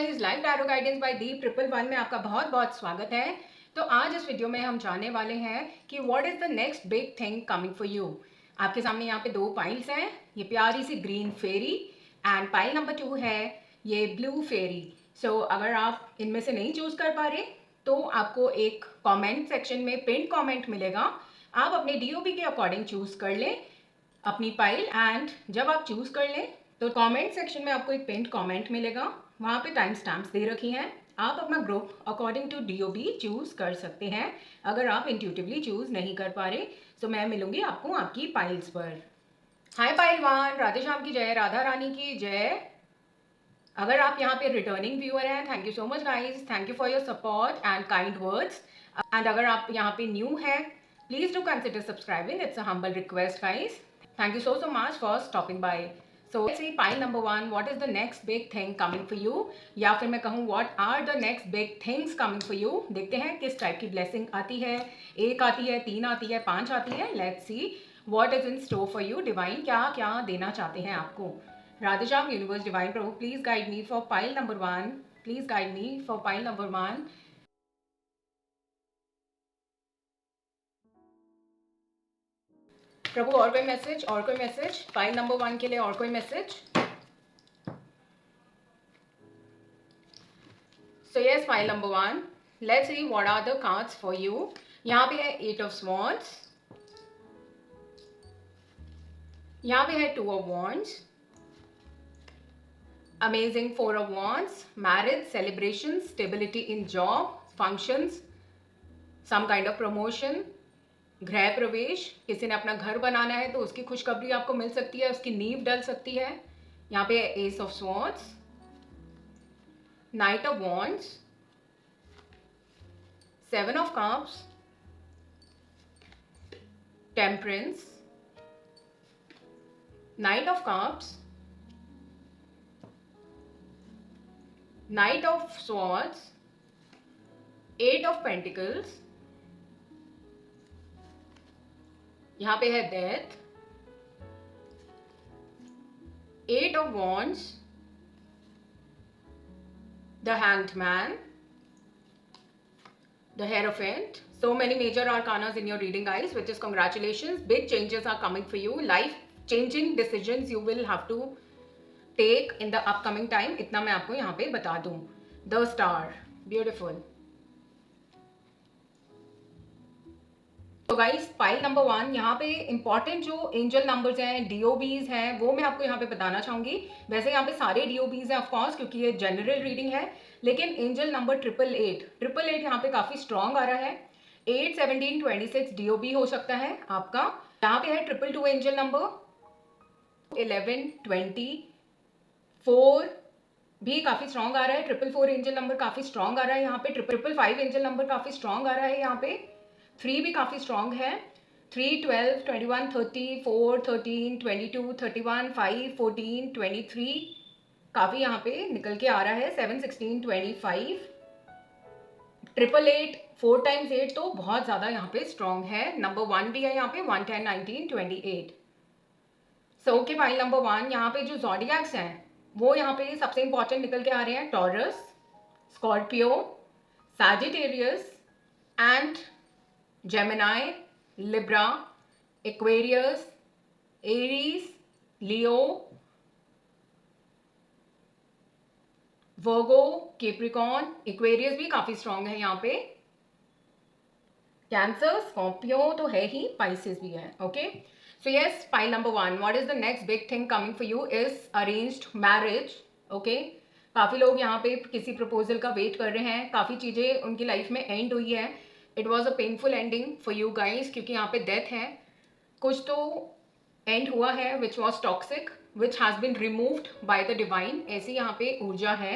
Guys, live tarot guidance by Deep 111 में आपका बहुत बहुत स्वागत है। तो आज इस वीडियो में हम जानने वाले हैं कि what is the next big thing coming for you. आपके सामने यहाँ पे दो पाइल्स हैं, ये प्यारी सी green fairy and pile number 2 है ये ब्लू फेरी। सो अगर आप इनमें से नहीं चूज कर पा रहे तो आपको एक कॉमेंट सेक्शन में पिन कॉमेंट मिलेगा। आप अपने DOB के अकॉर्डिंग चूज कर लें अपनी पाइल, एंड जब आप चूज कर लें तो कमेंट सेक्शन में आपको एक पिन कमेंट मिलेगा, वहाँ पे टाइम स्टैम्प्स दे रखी हैं। आप अपना group according to DOB choose कर सकते हैं अगर आप इंट्यूटिवली चूज नहीं कर पा रहे। सो मैं मिलूंगी आपको आपकी पाइल्स पर। हाय पाइलवान, राधे श्याम की जय, राधा रानी की जय। अगर आप यहाँ पे रिटर्निंग व्यूअर हैं, thank you so much guys, thank you for your support and kind words. And अगर आप यहाँ पे न्यू हैं, please do consider subscribing, it's a humble request guys. Thank you so much for stopping by. So let's see pile number 1, what is the next big thing coming for you, या फिर मैं कहूँ what are the next big things coming for you। देखते हैं किस type की blessing आती है, 1 आती है, 3 आती है, 5 आती है। Let's see what is in store for you। Divine क्या क्या देना चाहते हैं आपको। राधेश्याम यूनिवर्स डिवाइन प्रभु, please guide me for pile number 1, please guide me for pile number 1। प्रभु और कोई मैसेज, और कोई मैसेज फाइल नंबर 1 के लिए, और कोई message. So yes, file number 1, let's see what are the cards for you. यहाँ पे है 8 ऑफ स्वॉर्ड्स, यहाँ पे है 2 of wands, amazing 4 of wands, marriage, celebration, stability in job, functions, some kind of promotion, गृह प्रवेश। किसी ने अपना घर बनाना है तो उसकी खुशखबरी आपको मिल सकती है, उसकी नींव डल सकती है। यहाँ पे S of swords, night of wands, 7 of cups, temperance, night of cups, night of swords, 8 of pentacles, यहाँ पे है death, 8 of wands, the hanged man, the Hierophant. So many major arcanas in your reading guys, which is congratulations. Big changes are coming for you. Life changing decisions you will have to take in the upcoming time. इतना मैं आपको यहाँ पे बता दूँ। The Star, beautiful. तो guys, pile number 1, यहाँ पे इंपॉर्टेंट जो एंजल नंबर्स हैं, DOBs हैं, वो मैं आपको यहाँ पे बताना चाहूंगी। वैसे यहाँ पे सारे DOBs हैं ऑफकोर्स, क्योंकि ये जनरल रीडिंग है, लेकिन एंजल नंबर 888 यहाँ पे काफी स्ट्रॉन्ग आ रहा है। 8, 17, 26 DOB हो सकता है आपका। यहाँ पे है 222 एंजल नंबर, 11, 20, 4 भी काफी स्ट्रॉन्ग आ रहा है। 444 एंजल नंबर काफी स्ट्रॉन्ग आ रहा है यहाँ पे। 555 एंजल नंबर काफी स्ट्रॉन्ग आ रहा है यहाँ पे। 3 भी काफी स्ट्रॉन्ग है। 3, 12, 21, 30, 4, 13, 22, 31, 5, 14, 23 काफी यहाँ पे निकल के आ रहा है। 7, 16, 25, 888, 4 टाइम्स 8 तो बहुत ज्यादा यहाँ पे स्ट्रॉन्ग है। नंबर 1 भी है यहाँ पे, 1, 10, 19, 28। सो ओके, फाइल नंबर 1, यहाँ पे जो ज़ोडिएक्स हैं वो यहाँ पे सबसे इंपॉर्टेंट निकल के आ रहे हैं। Taurus, Scorpio, Sagittarius and Gemini, Libra, Aquarius, Aries, Leo, Virgo, Capricorn. Aquarius भी काफी स्ट्रॉन्ग है यहाँ पे। कैंसर, स्कॉर्पियो तो है ही, पाइसेस भी है। Okay, so yes, pile number 1, what is the next big thing coming for you is arranged marriage. Okay, काफी लोग यहाँ पे किसी प्रपोजल का वेट कर रहे हैं, काफी चीजें उनकी लाइफ में एंड हुई है। It was a painful ending for you guys, क्योंकि यहाँ पे डेथ है, कुछ तो एंड हुआ है which was toxic, which has been removed by the divine, ऐसी यहाँ पे ऊर्जा है।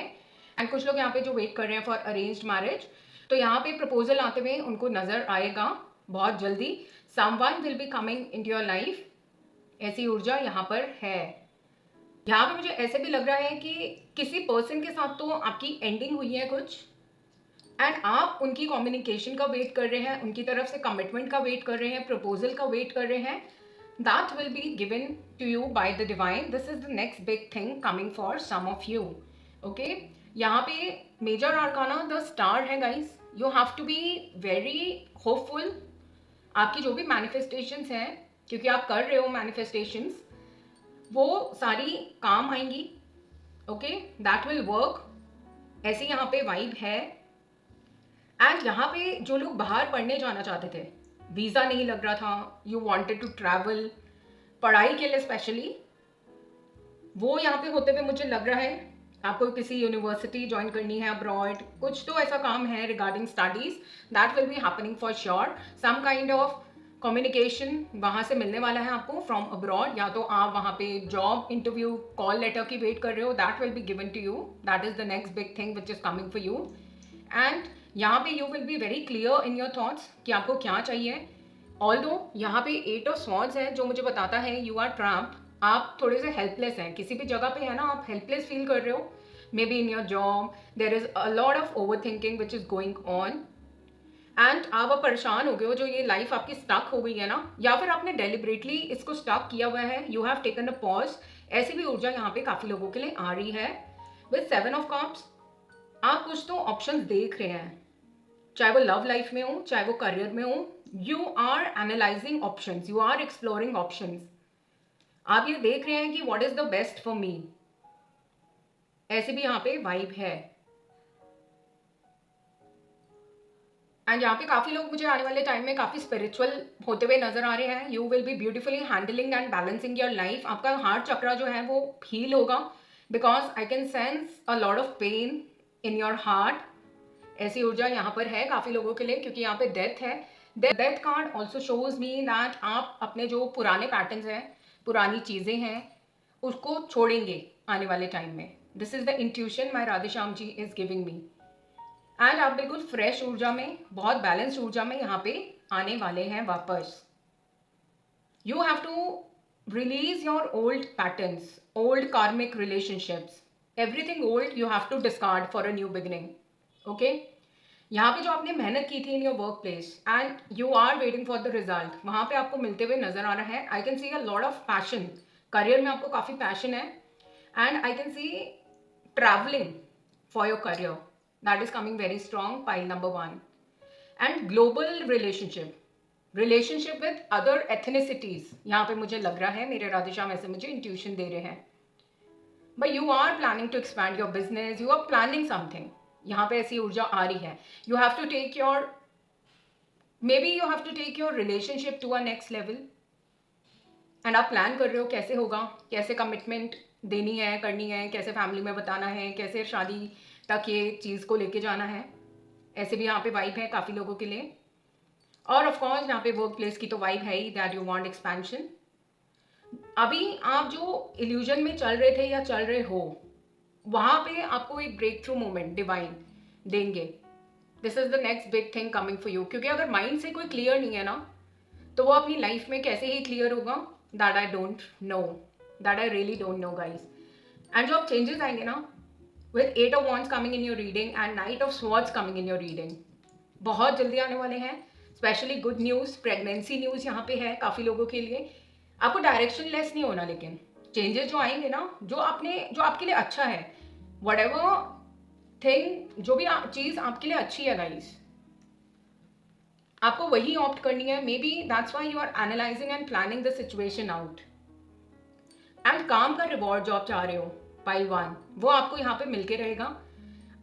एंड कुछ लोग यहाँ पे जो वेट कर रहे हैं फॉर अरेंज्ड मैरिज, तो यहाँ पे प्रपोजल आते हुए उनको नजर आएगा बहुत जल्दी। Someone will be coming into your life, ऐसी ऊर्जा यहाँ पर है। यहाँ पे मुझे ऐसे भी लग रहा है कि किसी पर्सन के साथ तो आपकी एंडिंग हुई है कुछ, एंड आप उनकी कम्युनिकेशन का वेट कर रहे हैं, उनकी तरफ से कमिटमेंट का वेट कर रहे हैं, प्रपोजल का वेट कर रहे हैं। that will be given to you by the divine. This is the next big thing coming for some of you. Okay, यहाँ पे मेजर आर्काना द स्टार है guys. You have to be very hopeful. आपकी जो भी manifestations हैं, क्योंकि आप कर रहे हो मैनिफेस्टेशंस, वो सारी काम आएंगी। Okay, that will work. ऐसी यहाँ पे वाइब है। एंड यहाँ पे जो लोग बाहर पढ़ने जाना चाहते थे, वीज़ा नहीं लग रहा था, यू वांटेड टू ट्रैवल पढ़ाई के लिए स्पेशली, वो यहाँ पे होते हुए मुझे लग रहा है। आपको किसी यूनिवर्सिटी ज्वाइन करनी है अब्रॉड, कुछ तो ऐसा काम है regarding studies, that will be happening for sure. Some kind of communication वहाँ से मिलने वाला है आपको फ्रॉम अब्रॉड, या तो आप वहाँ पे जॉब इंटरव्यू कॉल लेटर की वेट कर रहे हो, that will be given to you. That is the next big thing which is coming for you. And यहाँ पे you will be very clear in your thoughts कि आपको क्या चाहिए। ऑल्दो यहाँ पे 8 ऑफ स्वॉर्ड्स है जो मुझे बताता है यू आर ट्रैप्ड। आप थोड़े से हेल्पलेस हैं, किसी भी जगह पे है ना, आप हेल्पलेस फील कर रहे हो। May be in your job there is a lot of over thinking which is going on, and आप अब परेशान हो गए हो, जो ये लाइफ आपकी स्टक हो गई है ना, या फिर आपने डेलिबरेटली इसको स्टक किया हुआ है, you have taken a pause. ऐसी भी ऊर्जा यहाँ पे काफी लोगों के लिए आ रही है। विद 7 ऑफ कप्स आप कुछ तो ऑप्शंस देख रहे हैं, चाहे वो लव लाइफ में हो, चाहे वो करियर में हो। You are analysing options, you are exploring options. आप ये देख रहे हैं कि what is the best for me. ऐसे भी यहाँ पे वाइब है। एंड यहाँ पे काफी लोग मुझे आने वाले टाइम में काफी स्पिरिचुअल होते हुए नजर आ रहे हैं। You will B beautifully handling and balancing your life. आपका हार्ट चक्रा जो है वो हील होगा, because I can sense a lot of pain in your heart. ऐसी ऊर्जा यहाँ पर है काफी लोगों के लिए, क्योंकि यहाँ पे डेथ है। Death card also shows me that आप अपने जो पुराने पैटर्न्स हैं, पुरानी चीजें हैं, उसको छोड़ेंगे आने वाले टाइम में। This is the intuition my Radheshyam ji is giving me. And आप बिल्कुल फ्रेश ऊर्जा में, बहुत बैलेंस्ड ऊर्जा में यहाँ पे आने वाले हैं वापस। You have to release your old patterns, old karmic relationships, everything old you have to discard for a new beginning. Okay, यहाँ पे जो आपने मेहनत की थी in your work place and you are waiting for the result, वहाँ पे आपको मिलते हुए नजर आ रहा है। I can see a lot of passion, career में आपको काफी पैशन है। And I can see travelling for your career, that is coming very strong, pile number 1। And global relationship, relationship with other ethnicities, यहाँ पे मुझे लग रहा है, मेरे राधेश्याम ऐसे मुझे इंट्यूशन दे रहे हैं। But you are planning to expand your business, you are planning something, यहाँ पे ऐसी ऊर्जा आ रही है। You have to take your, maybe you have to take your relationship to a next level. And आप प्लान कर रहे हो कैसे होगा, कैसे कमिटमेंट देनी है, करनी है, कैसे फैमिली में बताना है, कैसे शादी तक ये चीज़ को लेके जाना है। ऐसे भी यहाँ पे वाइब है काफ़ी लोगों के लिए। और ऑफ कोर्स यहाँ पे वर्क प्लेस की तो वाइब है ही, दैट यू वांट एक्सपेंशन। अभी आप जो इल्यूजन में चल रहे थे या चल रहे हो, वहां पे आपको एक ब्रेक थ्रू मोमेंट डिवाइन देंगे। This is the next big thing coming for you. क्योंकि अगर माइंड से कोई क्लियर नहीं है ना, तो वो अपनी लाइफ में कैसे ही क्लियर होगा, that I don't no, that I really don't know guys. And जो अब चेंजेस आएंगे ना, with 8 of wands coming in your reading and 9 of swords coming in your reading, बहुत जल्दी आने वाले हैं। Specially good news, pregnancy news यहाँ पे है काफ़ी लोगों के लिए। आपको डायरेक्शन लेस नहीं होना, लेकिन चेंजेस जो आएंगे ना, जो आपके लिए अच्छा है, whatever थिंग, जो भी चीज आपके लिए अच्छी है गाइस, आपको वही ऑप्ट करनी है। Maybe that's why you are analysing and planning the situation out. And काम का रिवॉर्ड जो आप चाह रहे हो, पाइल 1, वो आपको यहाँ पे मिलके रहेगा।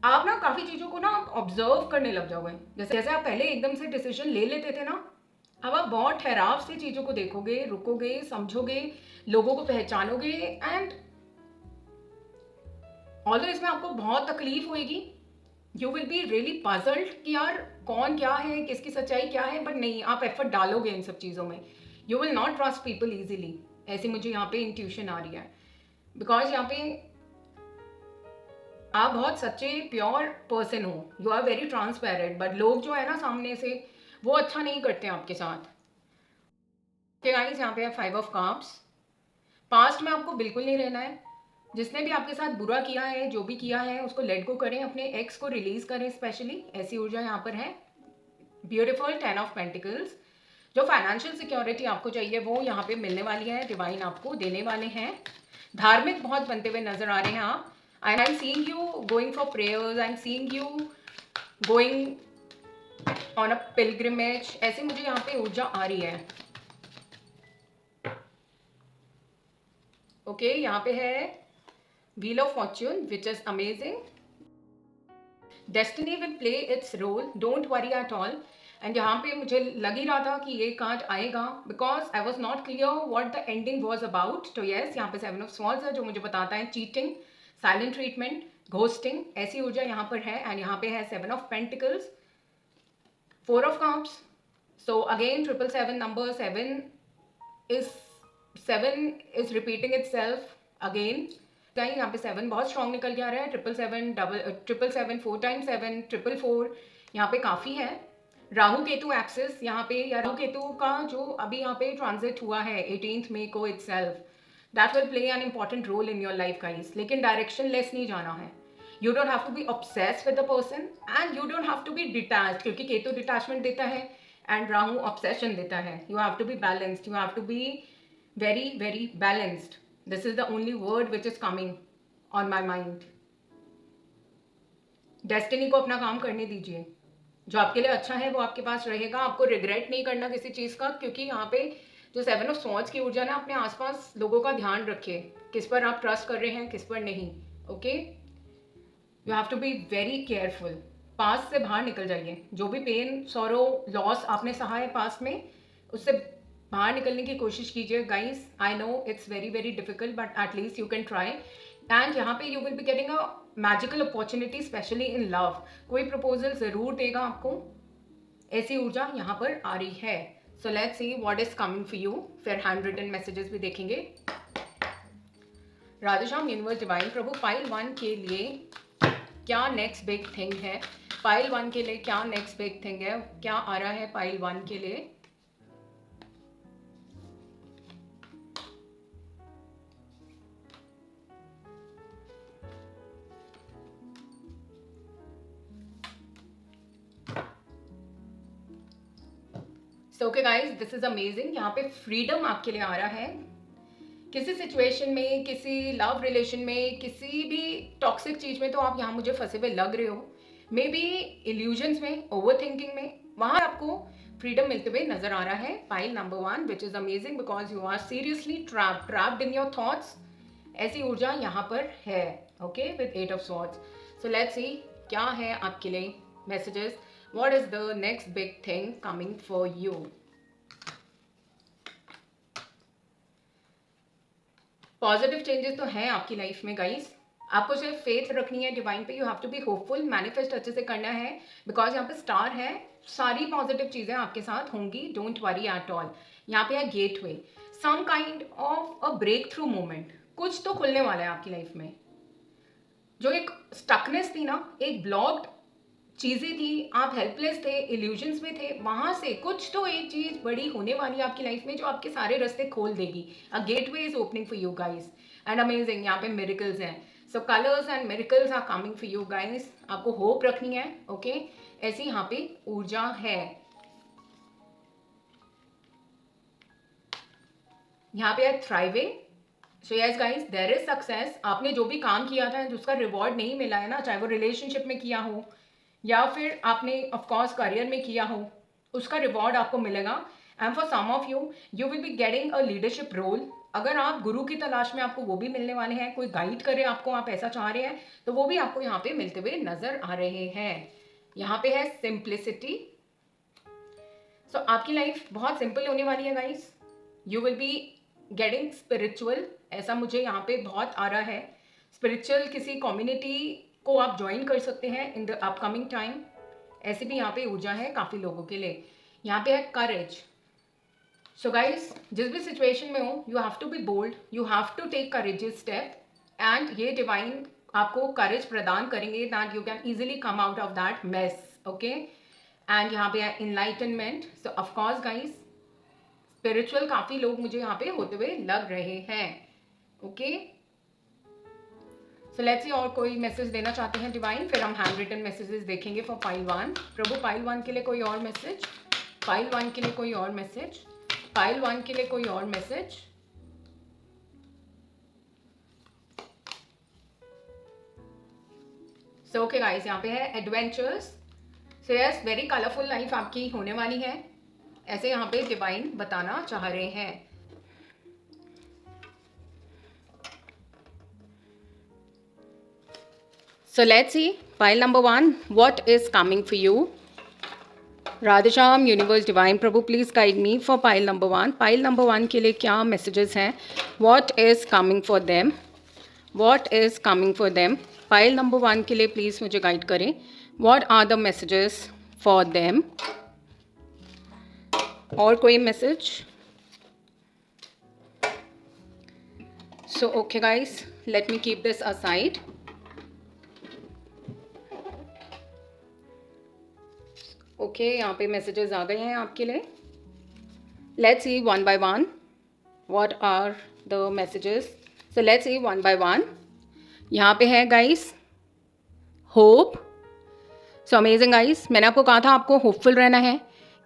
आप ना काफी चीजों को ना ऑब्जर्व करने लग जाओगे। जैसे जैसे आप पहले एकदम से डिसीजन ले लेते थे ना, अब आप बहुत ठहराव से चीजों को देखोगे, रुकोगे, समझोगे, लोगों को पहचानोगे। एंड ऑल्दो इसमें आपको बहुत तकलीफ होगी, you will be really puzzled कि यार कौन क्या है, किसकी सच्चाई क्या है, बट नहीं, आप एफर्ट डालोगे इन सब चीज़ों में। You will not trust people easily, ऐसी मुझे यहाँ पे इंट्यूशन आ रही है। बिकॉज यहाँ पे आप बहुत सच्चे प्योर पर्सन हो, you are very transparent, but लोग जो है ना सामने से, वो अच्छा नहीं करते आपके साथ। गाइस यहाँ पे है 5 ऑफ कप्स। पास्ट में आपको बिल्कुल नहीं रहना है। जिसने भी आपके साथ बुरा किया है, जो भी किया है, उसको लेट गो करें, अपने एक्स को रिलीज करें स्पेशली, ऐसी ऊर्जा यहाँ पर है। Beautiful 10 of pentacles. जो फाइनेंशियल सिक्योरिटी आपको चाहिए वो यहाँ पे मिलने वाली है, डिवाइन आपको देने वाले हैं। धार्मिक बहुत बनते हुए नजर आ रहे हैं आप। And I'm seeing you going for prayers, I'm seeing you going on a pilgrimage. ऐसे मुझे यहाँ पे ऊर्जा आ रही है. ओके, यहाँ पे है wheel of fortune which is amazing. Destiny will play its role, don't worry at all. And यहाँ पे मुझे लग ही रहा था कि ये कार्ड आएगा because I was not clear what the ending was about. तो यस, यहाँ पे 7 ऑफ स्वॉर्ड्स है जो मुझे बताता है चीटिंग, साइलेंट ट्रीटमेंट, घोस्टिंग, ऐसी ऊर्जा यहाँ पर है. एंड यहाँ पे है 7 of pentacles, 4 of cups. So again 777 number 7 is repeating itself again. कहीं यहाँ पे 7 बहुत स्ट्रॉन्ग निकल के आ रहा है. 777 4 टाइम्स 7 444 यहाँ पे काफ़ी है. राहु केतु एक्सिस यहाँ पे, या राहु केतु का जो अभी यहाँ पे ट्रांजिट हुआ है 18 मई को itself, that will play an important role in your life guys. लेकिन डायरेक्शन लेस नहीं जाना है. You don't have to be obsessed with the person and you don't have to be detached, क्योंकि केतु डिटैचमेंट देता है and राहु ऑब्सेशन देता है. You have to be balanced, you have to be very very balanced. This is the only word which is coming on my mind. Destiny को अपना काम करने दीजिए. जो आपके लिए अच्छा है वो आपके पास रहेगा. आपको रिग्रेट नहीं करना किसी चीज़ का, क्योंकि यहाँ पे जो 7 ऑफ स्वॉर्ड्स की ऊर्जा ना, अपने आसपास लोगों का ध्यान रखिए, किस पर आप ट्रस्ट कर रहे हैं, किस पर नहीं. Okay, you have to be very careful. Past से बाहर निकल जाइए. जो भी पेन, सॉरो, लॉस आपने सहा है पास्ट में, उससे बाहर निकलने की कोशिश कीजिए guys. I know it's very very difficult but at least you can try. And यहाँ पे you will be getting a magical opportunity specially in love. कोई प्रपोजल ज़रूर देगा आपको, ऐसी ऊर्जा यहाँ पर आ रही है. सो let's see what is coming for you. फिर हैंड रिटन मैसेजेस भी देखेंगे. राधेश्याम, यूनिवर्स, डिवाइन, प्रभु, पाइल 1 के लिए क्या नेक्स्ट बिग थिंग है. पाइल 1 के लिए क्या नेक्स्ट बिग थिंग है, क्या आ रहा है पाइल 1 के लिए. Okay guys, this is amazing. यहाँ पे फ्रीडम आपके लिए आ रहा है. किसी सिचुएशन में, किसी लव रिलेशन में, किसी भी टॉक्सिक चीज में तो आप यहाँ मुझे फंसे हुए लग रहे हो. मे बी इल्यूजन्स में, ओवर थिंकिंग में, वहां आपको फ्रीडम मिलते हुए नजर आ रहा है. Pile number 1 which is amazing because you are seriously trapped in your thoughts. ऐसी ऊर्जा यहाँ पर है. Okay, with 8 of swords. So let's see क्या है आपके लिए messages. What is the next big thing coming for you? Positive changes तो हैं आपकी लाइफ में गाइस. आपको सिर्फ फेथ रखनी है डिवाइन पे. You have to be hopeful, manifest अच्छे से करना है बिकॉज यहाँ पे स्टार है. सारी पॉजिटिव चीजें आपके साथ होंगी. Don't worry at all. यहाँ पे है gateway, some kind of a break through moment. कुछ तो खुलने वाला है आपकी लाइफ में. जो एक स्टकनेस थी ना, एक ब्लॉक्ड चीज़ें थी, आप हेल्पलेस थे, इल्यूजन्स में थे, वहाँ से कुछ तो एक चीज़ बड़ी होने वाली है आपकी लाइफ में जो आपके सारे रास्ते खोल देगी. A gateway is opening for you guys and amazing. यहाँ पे मिरेकल्स हैं. So colours and miracles are coming for you guys. आपको होप रखनी है. ओके, ऐसी यहाँ पे ऊर्जा है. यहाँ पे है thriving. So yes guys, there is success. आपने जो भी काम किया था जिसका रिवॉर्ड नहीं मिला है ना, चाहे वो रिलेशनशिप में किया हो या फिर आपने ऑफकोर्स करियर में किया हो, उसका रिवॉर्ड आपको मिलेगा. And for some of you, you will be getting a leadership role. अगर आप गुरु की तलाश में, आपको वो भी मिलने वाले हैं. कोई गाइड करे आपको, आप ऐसा चाह रहे हैं, तो वो भी आपको यहाँ पे मिलते हुए नजर आ रहे हैं. यहाँ पे है सिंप्लिसिटी. सो आपकी लाइफ बहुत सिंपल होने वाली है guys. You will be getting spiritual. ऐसा मुझे यहाँ पे बहुत आ रहा है. स्पिरिचुअल किसी कम्युनिटी को आप ज्वाइन कर सकते हैं इन द अपकमिंग टाइम. ऐसी भी यहाँ पे ऊर्जा है काफ़ी लोगों के लिए. यहाँ पे है करेज. सो गाइस, जिस भी सिचुएशन में हो, you have to be bold, you have to take courageous step. And ये डिवाइन आपको करेज प्रदान करेंगे that you can easily come out of that mess. Okay, and यहाँ पे है enlightenment. So of course guys, spiritual काफ़ी लोग मुझे यहाँ पे होते हुए लग रहे हैं. ओके, सो लेट्स सी और कोई मैसेज देना चाहते हैं डिवाइन, फिर हम हैंड रिटन मैसेजेस देखेंगे फॉर पाइल 1. प्रभु, पाइल 1 के लिए कोई और मैसेज. पाइल 1 के लिए कोई और मैसेज. पाइल 1 के लिए कोई और मैसेज. सो ओके गाइस, यहाँ पे है adventures. So yes, very colourful life आपकी होने वाली है, ऐसे यहाँ पे डिवाइन बताना चाह रहे हैं। So let's see pile number 1, what is coming for you? Radheshyam universe divine प्रभु please guide me for pile number 1। Pile number 1 के लिए क्या मैसेजेस हैं? What is coming for them? What is coming for them? Pile number 1 के लिए please मुझे guide करें। What are the messages for them? और कोई message? So okay guys, let me keep this aside. Okay, यहाँ पे messages आ गए हैं आपके लिए। Let's see one by one what are the messages. So let's see one by one. यहाँ पे है guys hope. So amazing guys, मैंने आपको कहा था आपको होपफुल रहना है।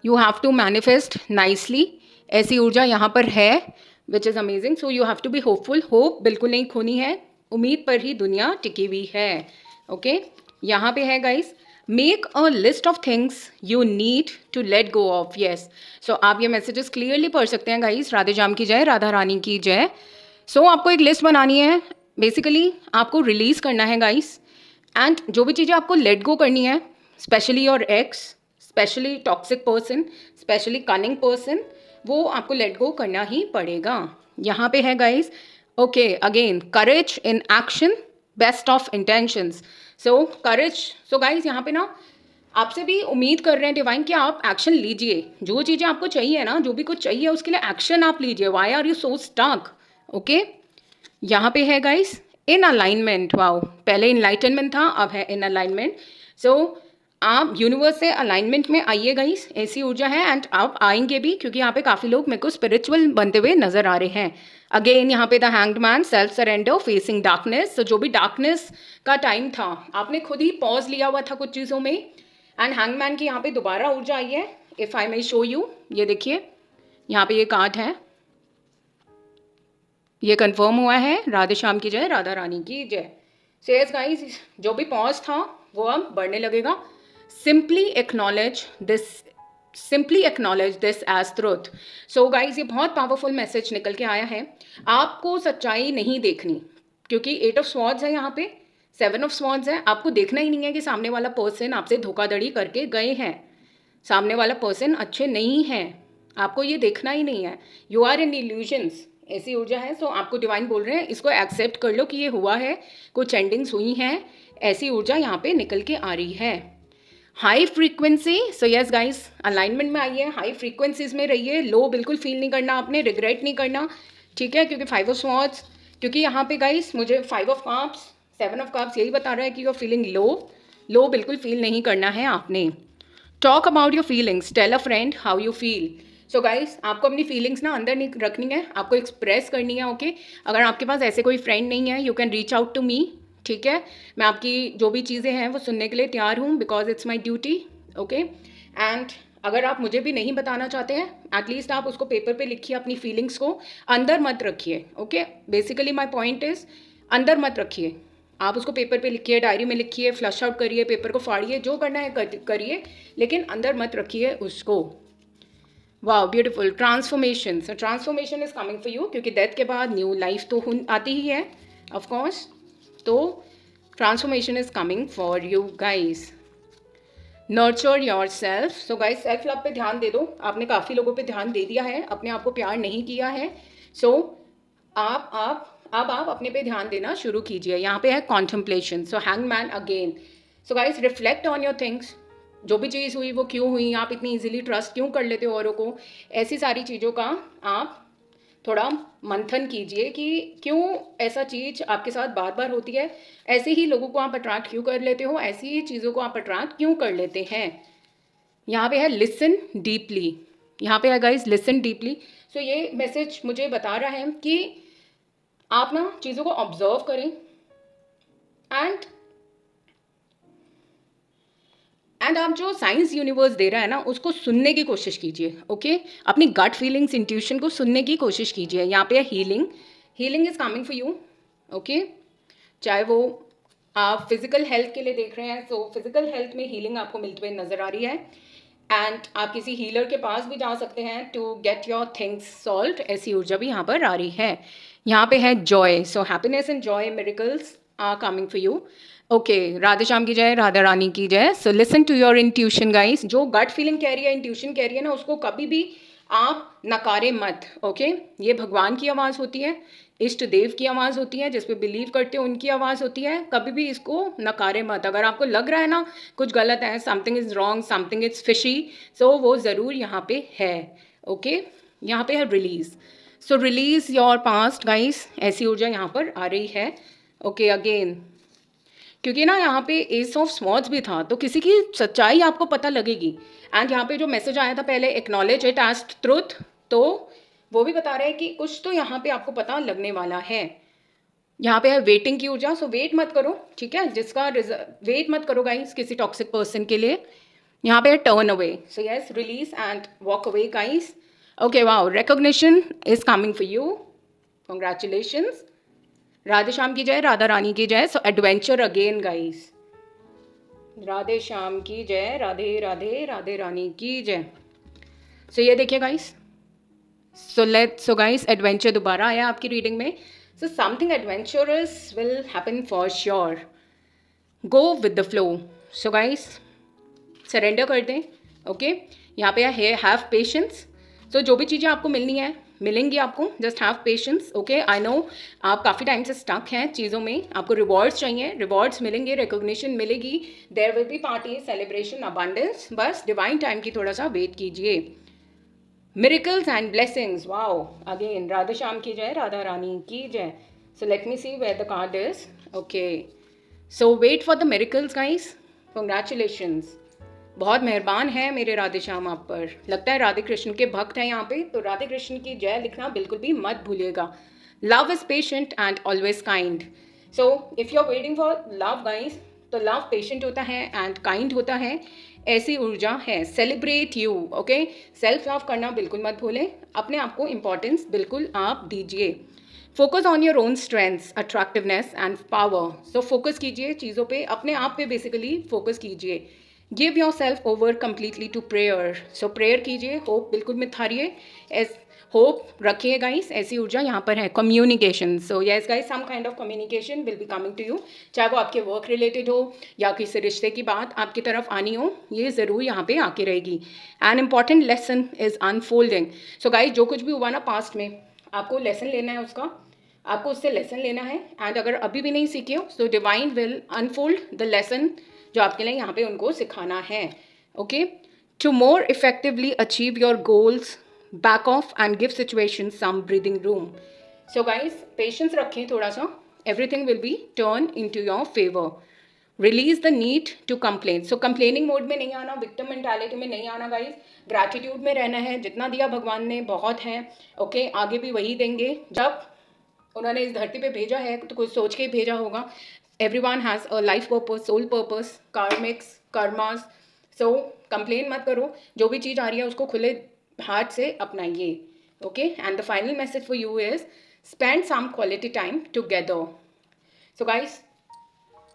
You have to manifest nicely. ऐसी ऊर्जा यहाँ पर है which is amazing. So you have to be hopeful. Hope बिल्कुल नहीं खोनी है, उम्मीद पर ही दुनिया टिकी हुई है। ओके, यहाँ पे है guys make a list of things you need to let go of. Yes, so आप ये मैसेजेस क्लियरली पढ़ सकते हैं गाइस। राधे श्याम की जय, राधा रानी की जय। सो आपको एक लिस्ट बनानी है, बेसिकली आपको रिलीज करना है गाइस। एंड जो भी चीज़ें आपको लेट गो करनी है, specially your x, specially toxic person, specially cunning person, वो आपको लेट गो करना ही पड़ेगा। यहाँ पे है guys okay again courage in action, best of intentions. So courage. So guys यहाँ पे ना आपसे भी उम्मीद कर रहे हैं डिवाइन कि आप एक्शन लीजिए। जो चीज़ें आपको चाहिए ना, जो भी कुछ चाहिए उसके लिए एक्शन आप लीजिए। Why are you so stuck? Okay, यहाँ पे है गाइज इन अलाइनमेंट। वाओ, पहले इनलाइटनमेंट था, अब है इन अलाइनमेंट। सो आप यूनिवर्स से अलाइनमेंट में आइए गाइस, ऐसी ऊर्जा है। एंड आप आएंगे भी, क्योंकि यहाँ पे काफ़ी लोग मेरे को स्पिरिचुअल बनते हुए नजर आ रहे हैं। अगेन यहाँ पे the hanged man, self surrender, facing darkness. तो जो भी डार्कनेस का टाइम था, आपने खुद ही पॉज लिया हुआ था कुछ चीज़ों में। एंड हैंग्ड मैन की यहाँ पे दोबारा ऊर्जा आई है। If I may show you, ये देखिए यहाँ पे ये कार्ड है, ये कंफर्म हुआ है। राधे श्याम की जय, राधा रानी की जय। सो यस गाइस, जो भी पॉज था वो अब बढ़ने लगेगा। Simply acknowledge this as truth. So guys, ये बहुत पावरफुल मैसेज निकल के आया है। आपको सच्चाई नहीं देखनी, क्योंकि 8 ऑफ स्वॉर्ड्स है यहाँ पे, 7 ऑफ स्वॉर्ड्स है। आपको देखना ही नहीं है कि सामने वाला पर्सन आपसे धोखाधड़ी करके गए हैं, सामने वाला पर्सन अच्छे नहीं है, आपको ये देखना ही नहीं है। यू आर इन इल्यूजन्स, ऐसी ऊर्जा है। सो आपको डिवाइन बोल रहे हैं इसको एक्सेप्ट कर लो कि ये हुआ है, कुछ एंडिंग्स हुई हैं, ऐसी ऊर्जा यहाँ पे निकल के आ रही है। High frequency. सो यस गाइस, अलाइनमेंट में आइए, हाई फ्रीक्वेंसीज में रहिए। लो बिल्कुल फील नहीं करना आपने, रिग्रेट नहीं करना, ठीक है? क्योंकि 5 ऑफ स्वॉर्ड्स, क्योंकि यहाँ पे गाइस मुझे 5 ऑफ कप्स, 7 ऑफ कप्स यही बता रहा है कि यू आर फीलिंग लो बिल्कुल फील नहीं करना है आपने। Talk about your feelings, tell a friend how you feel. So guys, आपको अपनी फीलिंग्स ना अंदर नहीं रखनी है, आपको एक्सप्रेस करनी है। ओके, अगर आपके पास ऐसे कोई फ्रेंड नहीं है, you can reach out to me, ठीक है? मैं आपकी जो भी चीज़ें हैं वो सुनने के लिए तैयार हूँ, because it's my duty. Okay, and अगर आप मुझे भी नहीं बताना चाहते हैं, एटलीस्ट आप उसको पेपर पे लिखिए, अपनी फीलिंग्स को अंदर मत रखिए। Okay, basically my point is अंदर मत रखिए, आप उसको पेपर पे लिखिए, डायरी में लिखिए, फ्लश आउट करिए, पेपर को फाड़िए, जो करना है करिए, लेकिन अंदर मत रखिए उसको। Wow, beautiful transformation. So transformation is coming for you, क्योंकि डेथ के बाद न्यू लाइफ तो आती ही है ऑफकोर्स। तो transformation is coming for you guys. Nurture your self. So guys, self love पे ध्यान दे दो। आपने काफ़ी लोगों पे ध्यान दे दिया है, अपने आप को प्यार नहीं किया है। सो आप अपने पे ध्यान देना शुरू कीजिए। यहाँ पे है contemplation. So hang man again. So guys, reflect on your things. जो भी चीज़ हुई वो क्यों हुई, आप इतनी इजीली ट्रस्ट क्यों कर लेते हो औरों को, ऐसी सारी चीज़ों का आप थोड़ा मंथन कीजिए कि क्यों ऐसा चीज़ आपके साथ बार बार होती है, ऐसे ही लोगों को आप अट्रैक्ट क्यों कर लेते हो, ऐसी ही चीज़ों को आप अट्रैक्ट क्यों कर लेते हैं। यहाँ पे है लिसन डीपली। यहाँ पे है गाइज लिसन डीपली। सो ये मैसेज मुझे बता रहा है कि आप ना चीज़ों को ऑब्जर्व करें एंड आप जो साइंस यूनिवर्स दे रहा है ना उसको सुनने की कोशिश कीजिए। ओके, अपनी गट फीलिंग्स, इंट्यूशन को सुनने की कोशिश कीजिए। यहाँ पे है healing. Healing is coming for you. Okay, चाहे वो आप फिजिकल हेल्थ के लिए देख रहे हैं, सो फिजिकल हेल्थ में हीलिंग आपको मिलते हुए नजर आ रही है एंड आप किसी हीलर के पास भी जा सकते हैं to get your things solve. ऐसी ऊर्जा भी यहाँ पर आ रही है। यहाँ पे है joy, so happiness and joy miracles are coming for you. Okay, Radhe Shyam की जय, राधा रानी की जय। So listen to your intuition guys, जो गट फीलिंग कह रही है, इंट्यूशन कह रही है ना, उसको कभी भी आप नकारे मत। ओके, ये भगवान की आवाज़ होती है, इष्ट देव की आवाज़ होती है, जिस पे बिलीव करते हो उनकी आवाज़ होती है। कभी भी इसको नकारे मत। अगर आपको लग रहा है ना कुछ गलत है, something is wrong, something is fishy, so वो ज़रूर यहाँ पे है। ओके, यहाँ पे है release. So release your past guys, ऐसी ऊर्जा यहाँ पर आ रही है। ओके अगेन, क्योंकि ना यहाँ पे एस ऑफ स्वॉर्ड्स भी था, तो किसी की सच्चाई आपको पता लगेगी। एंड यहाँ पे जो मैसेज आया था पहले, एक्नॉलेज इट एज ट्रूथ, तो वो भी बता रहे हैं कि कुछ तो यहाँ पे आपको पता लगने वाला है। यहाँ पे है वेटिंग की ऊर्जा, सो वेट मत करो, ठीक है, जिसका वेट मत करो गाइस किसी टॉक्सिक पर्सन के लिए। यहाँ पे है turn away, so yes, release and walk away guys. Okay wow, recognition is coming for you, congratulations. Radhe Shyam की जय, राधा रानी की जय। So adventure again guys, Radhe Shyam की जय, राधे राधे राधे रानी की जय। सो ये देखिए गाइस, सो गाइस एडवेंचर दोबारा आया आपकी रीडिंग में। So something adventurous will happen for sure, go with the flow. So guys surrender कर दें। ओके, यहाँ पे है हैव पेशेंस। सो जो भी चीज़ें आपको मिलनी है मिलेंगी आपको, just have patience. Okay, I know आप काफ़ी टाइम से स्टक हैं चीज़ों में, आपको रिवॉर्ड्स चाहिए, रिवॉर्ड्स मिलेंगे, रिकॉग्निशन मिलेगी, there will be party, celebration, abundance. बस डिवाइन टाइम की थोड़ा सा वेट कीजिए। Miracles and blessings, wow again, Radhe Shyam की जय, राधा रानी की जय। So let me see where the card is. Okay, so wait for the miracles guys, congratulations. बहुत मेहरबान है मेरे राधे श्याम आप पर, लगता है राधे कृष्ण के भक्त हैं यहाँ पे, तो राधे कृष्ण की जय लिखना बिल्कुल भी मत भूलिएगा। Love is patient and always kind. So if you are waiting for love guys, तो लव पेशेंट होता है एंड काइंड होता है, ऐसी ऊर्जा है। Celebrate you. Okay, self love करना बिल्कुल मत भूलें, अपने आप को इम्पॉर्टेंस बिल्कुल आप दीजिए। Focus on your own strengths, attractiveness and power. So focus कीजिए चीज़ों पे, अपने आप पे बेसिकली फोकस कीजिए। Give yourself over completely to prayer. So prayer कीजिए, होप बिल्कुल मत हारिए, एस होप रखिए गाइस, ऐसी ऊर्जा यहाँ पर है। Communication, so yes guys, some kind of communication will be coming to you, चाहे वो आपके वर्क रिलेटेड हो या किसी रिश्ते की बात आपकी तरफ आनी हो, ये ज़रूर यहाँ पे आके रहेगी। An important lesson is unfolding. So guys, जो कुछ भी हुआ ना पास्ट में, आपको लेसन लेना है उसका, आपको उससे लेसन लेना है। एंड अगर अभी भी नहीं सीखे हो, so divine will unfold the lesson जो आपके लिए यहाँ पे उनको सिखाना है। Okay, to more effectively achieve your goals, back off and give situation some breathing room. So guys patience रखें थोड़ा सा, everything will be turn into your favour. Release the need to complain. So complaining mode में नहीं आना, victim mentality में नहीं आना guys, gratitude में रहना है। जितना दिया भगवान ने बहुत है, ओके, आगे भी वही देंगे। जब उन्होंने इस धरती पे भेजा है तो कुछ सोच के ही भेजा होगा। Everyone has a life purpose, soul purpose, karmics, karmas. So complain मत करो, जो भी चीज़ आ रही है उसको खुले हाथ से अपनाइए। Okay, and the final message for you is spend some quality time together. So guys,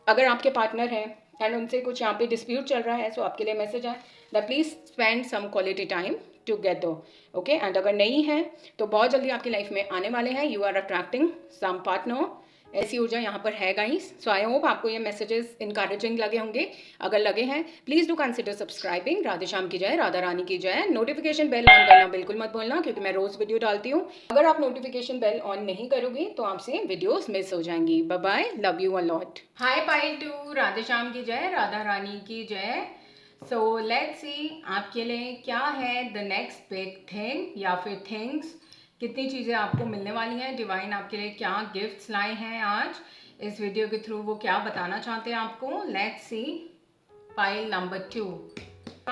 अगर आपके पार्टनर हैं एंड उनसे कुछ यहाँ पे डिस्प्यूट चल रहा है, सो आपके लिए मैसेज है that please spend some quality time together. Okay, and अगर नहीं है तो बहुत जल्दी आपकी लाइफ में आने वाले हैं, you are attracting some partner, ऐसी ऊर्जा यहाँ पर है गाइस। सो आई होप आपको ये मैसेजेस इनकरेजिंग लगे होंगे। अगर लगे हैं please do consider subscribing. Radhe Shyam की जय, राधा रानी की जय। नोटिफिकेशन बेल ऑन करना बिल्कुल मत भूलना, क्योंकि मैं रोज़ वीडियो डालती हूँ। अगर आप नोटिफिकेशन बेल ऑन नहीं करोगे तो आपसे वीडियोस मिस हो जाएंगी। Bye bye, love you a lot. Hi pile two, Radhe Shyam की जय, राधा रानी की जय। सो लेट्स सी आपके लिए क्या है द नेक्स्ट बिग थिंग या फिर थिंग्स, कितनी चीज़ें आपको मिलने वाली हैं, डिवाइन आपके लिए क्या गिफ्ट्स लाए हैं आज इस वीडियो के थ्रू, वो क्या बताना चाहते हैं आपको। Let's see pile number 2।